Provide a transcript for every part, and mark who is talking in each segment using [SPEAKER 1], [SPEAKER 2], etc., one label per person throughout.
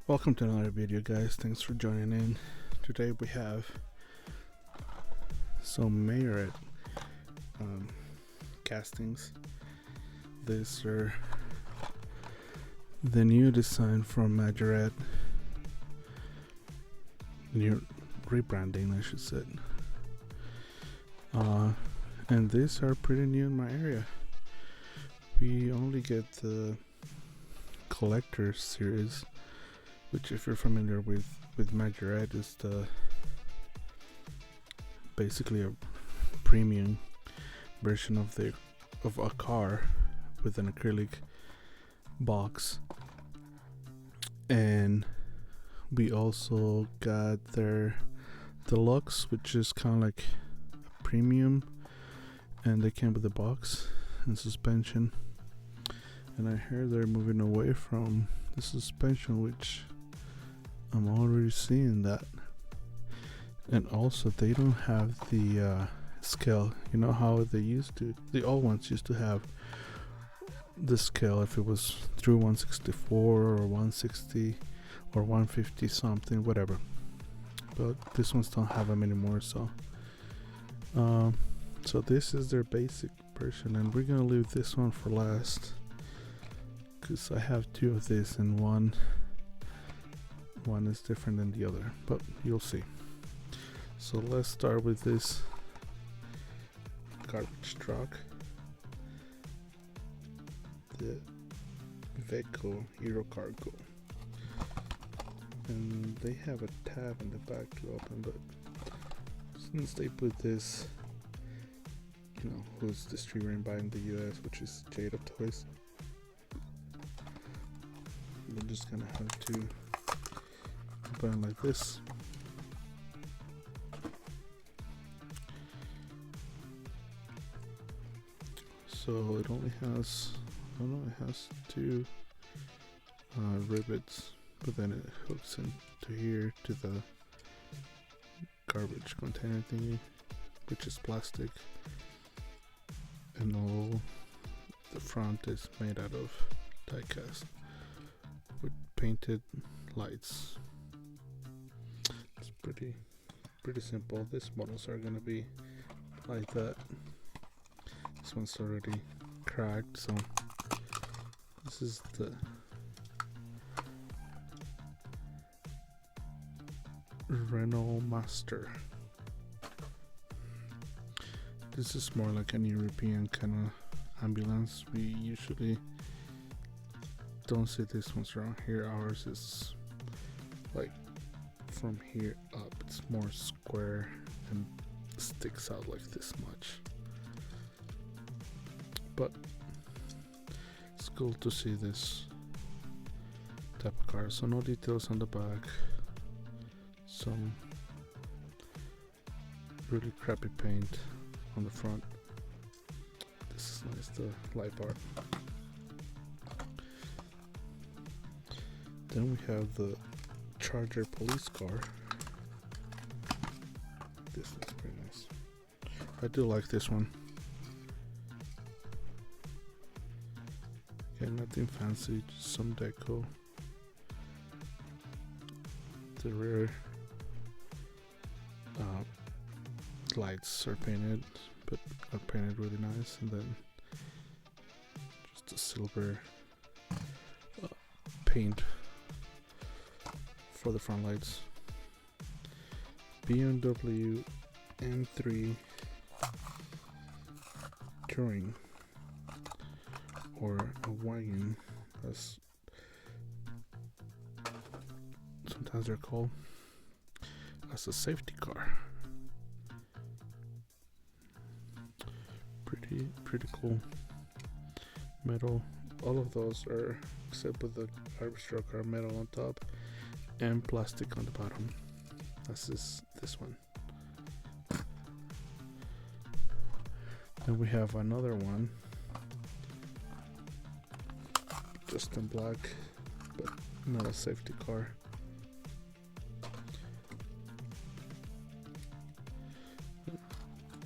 [SPEAKER 1] Welcome to another video, guys. Thanks for joining in. Today we have some Majorette castings. These are the new design from Majorette. New rebranding, I should say. And these are pretty new in my area. We only get the collector series, which, if you're familiar with Majorette, is basically a premium version of a car with an acrylic box. And we also got their deluxe, which is kind of like a premium, and they came with a box and suspension. And I heard they're moving away from the suspension, which I'm already seeing that. And also, they don't have the scale. You know how they used to, the old ones used to have the scale if it was through 164 or 160 or 150 something, whatever. But these ones don't have them anymore. So so this is their basic version, and we're gonna leave this one for last because I have two of this, and one is different than the other, but you'll see. So let's start with this garbage truck, the Veco Hero Cargo, and they have a tab in the back to open, but since they put this, you know, who's distributing by in the US, which is Jade of Toys, we're just gonna have to open it like this. So it only has, it has two rivets, but then it hooks into here to the garbage container thingy, which is plastic, and all the front is made out of die cast with painted lights. It's pretty simple. These models are gonna be like that. This one's already cracked, so this is the Renault Master. This is more like an European kind of ambulance. We usually don't see these ones around here. Ours is like from here up. It's more square and sticks out like this much. But it's cool to see this type of car. So no details on the back. Some really crappy paint on the front. This is nice, the light bar. Then we have the Charger police car. This is pretty nice. I do like this one. Okay, nothing fancy, just some deco. The rear lights are painted, but not painted really nice, and then just a silver paint for the front lights. BMW M3 Touring, or a wagon, as sometimes they're called, as a safety car. Pretty cool metal. All of those are, except with the garbage truck, are metal on top and plastic on the bottom. This is this one. Then we have another one, just in black, but not a safety car.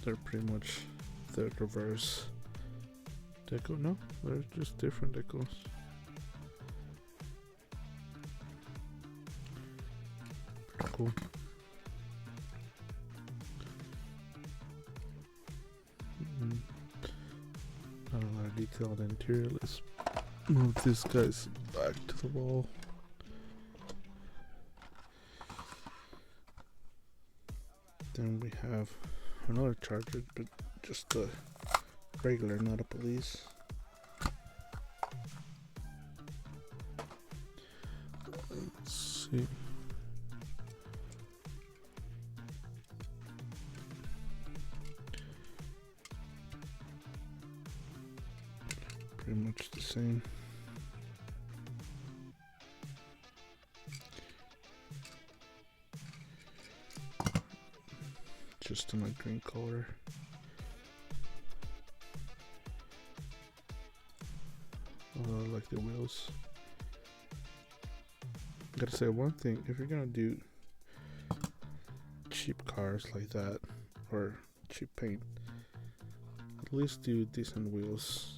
[SPEAKER 1] They're pretty much the reverse deco. No, they're just different decos. Cool. Not a lot of detail on the interior. Let's move these guys back to the wall. Then we have another charger, but just a regular, not a police. Let's see. Pretty much the same. Just in a green color. I like the wheels. Gotta say one thing, if you're gonna do cheap cars like that or cheap paint, at least do decent wheels.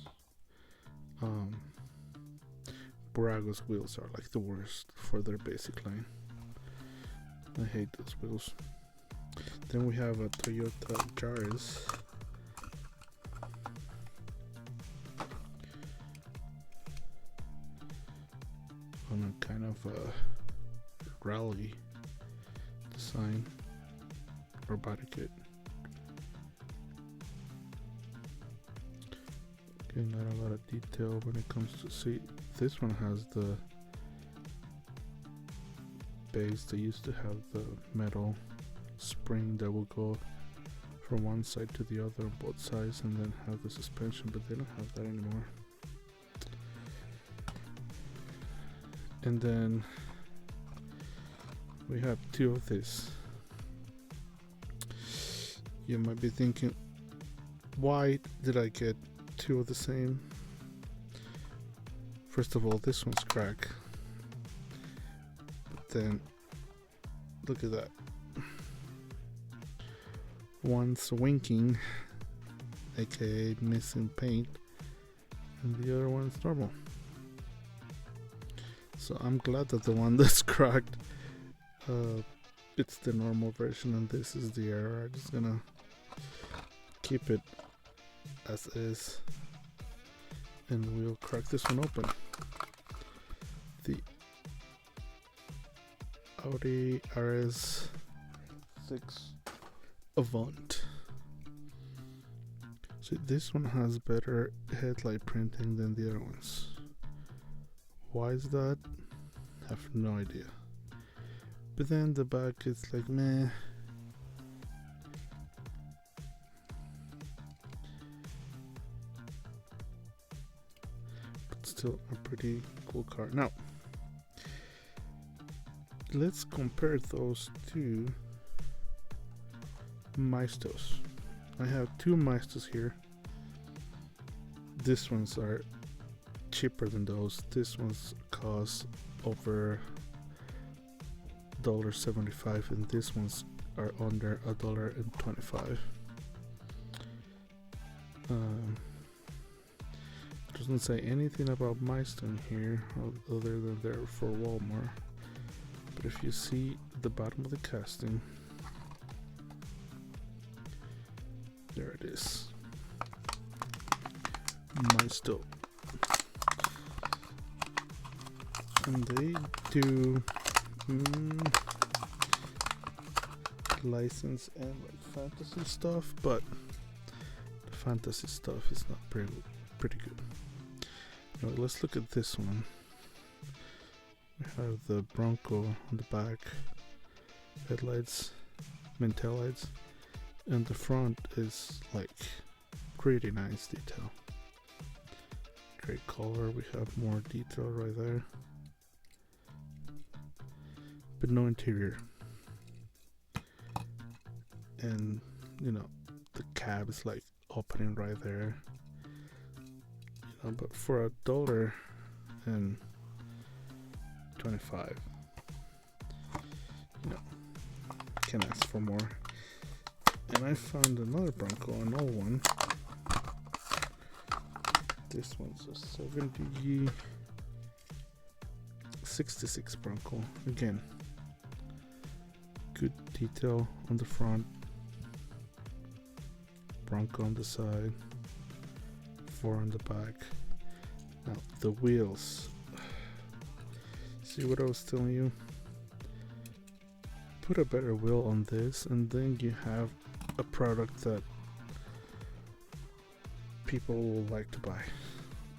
[SPEAKER 1] Burago's wheels are like the worst for their basic line. I hate those wheels. Then we have a Toyota Yaris. On a kind of a rally design or body kit. Okay, not a lot of detail when it comes to seat. This one has the base. They used to have the metal spring that will go from one side to the other on both sides and then have the suspension, but they don't have that anymore. And then we have two of this. You might be thinking, why did I get two of the same? First of all, this one's cracked. But then look at that. One's winking, aka missing paint, and the other one's normal. So I'm glad that the one that's cracked, it's the normal version and this is the error. I'm just gonna keep it as is and we'll crack this one open. The Audi RS6 Avant. So this one has better headlight printing than the other ones. Why is that? I have no idea. But then the back is like meh. But still a pretty cool car. Now, let's compare those two Maestos. I have two Maestos here. These ones are cheaper than those. This one's cost over $1.75 and these ones are under $1.25. Doesn't say anything about Maeston here other than they're for Walmart. But if you see the bottom of the casting, there it is. Maesto. And they do license and like fantasy stuff, but the fantasy stuff is not pretty good. Now let's look at this one. We have the Bronco on the back, headlights, main taillights, and the front is like pretty nice detail. Great color. We have more detail right there. But no interior. And you know, the cab is like opening right there. You know, but for $1.25, you know, can't ask for more. And I found another Bronco, an old one. This one's a 66 Bronco. Again, detail on the front, Bronco on the side, 4 on the back. Now the wheels. See what I was telling you? Put a better wheel on this and then you have a product that people will like to buy.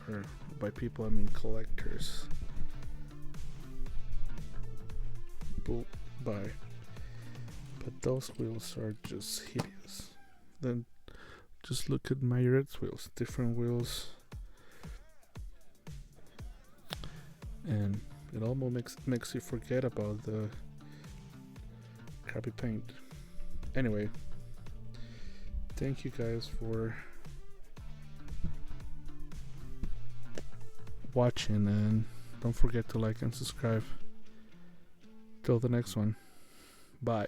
[SPEAKER 1] Or by people I mean collectors will buy. But those wheels are just hideous. Then just look at Majorette's wheels, different wheels, and it almost makes you forget about the crappy paint. Anyway, thank you guys for watching, and don't forget to like and subscribe. Till the next one, bye.